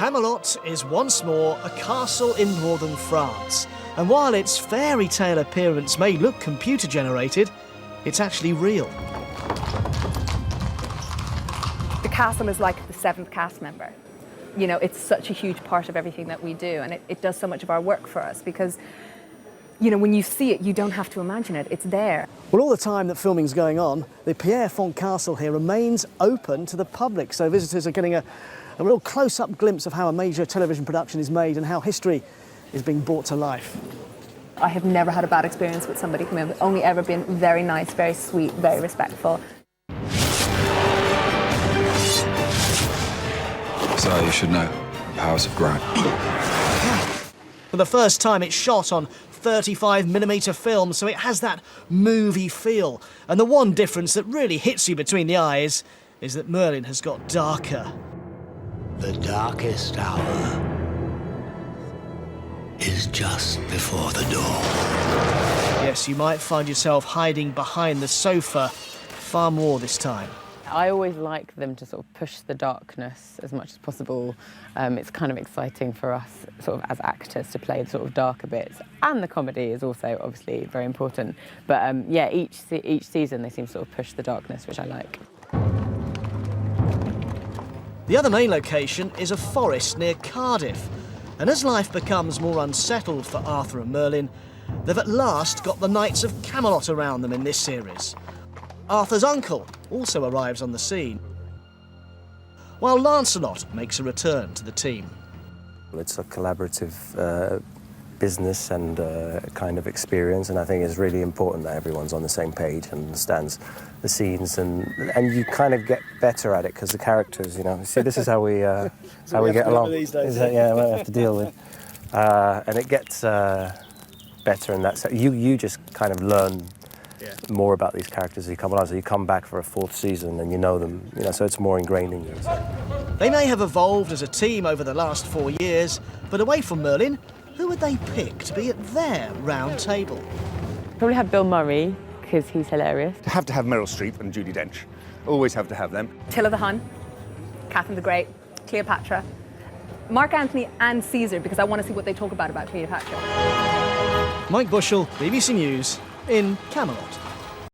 Camelot is once more a castle in northern France, and while its fairy tale appearance may look computer-generated, it's actually real. The castle is like the seventh cast member. You know, it's such a huge part of everything that we do, and it does so much of our work for us because, you know, when you see it, you don't have to imagine it, it's there. Well, all the time that filming's going on, the Pierrefonds Castle here remains open to the public, so visitors are getting a real close-up glimpse of how a major television production is made and how history is being brought to life. I have never had a bad experience with somebody coming in. I've only ever been very nice, very sweet, very respectful. So you should know, the powers have grown. For the first time, it's shot on 35mm film, so it has that movie feel. And the one difference that really hits you between the eyes is that Merlin has got darker. The darkest hour is just before the dawn. Yes, you might find yourself hiding behind the sofa. Far more this time. I always like them to sort of push the darkness as much as possible. It's kind of exciting for us, sort of as actors, to play the sort of darker bits. And the comedy is also obviously very important. But yeah, each season they seem to sort of push the darkness, which I like. The other main location is a forest near Cardiff. And as life becomes more unsettled for Arthur and Merlin, they've at last got the Knights of Camelot around them in this series. Arthur's uncle also arrives on the scene, while Lancelot makes a return to the team. It's a collaborative business and kind of experience, and I think it's really important that everyone's on the same page and understands the scenes, and you kind of get better at it because the characters, you know, see, this is how we get along. These days. Yeah, we have to deal with, and it gets better in that sense. You just kind of learn more about these characters as you come along. So you come back for a fourth season and you know them, you know, so it's more ingrained in you. They may have evolved as a team over the last 4 years, but away from Merlin, who would they pick to be at their round table? Probably have Bill Murray, because he's hilarious. Have to have Meryl Streep and Judi Dench. Always have to have them. Attila the Hun, Catherine the Great, Cleopatra, Mark Antony and Caesar, because I want to see what they talk about Cleopatra. Mike Bushell, BBC News, in Camelot.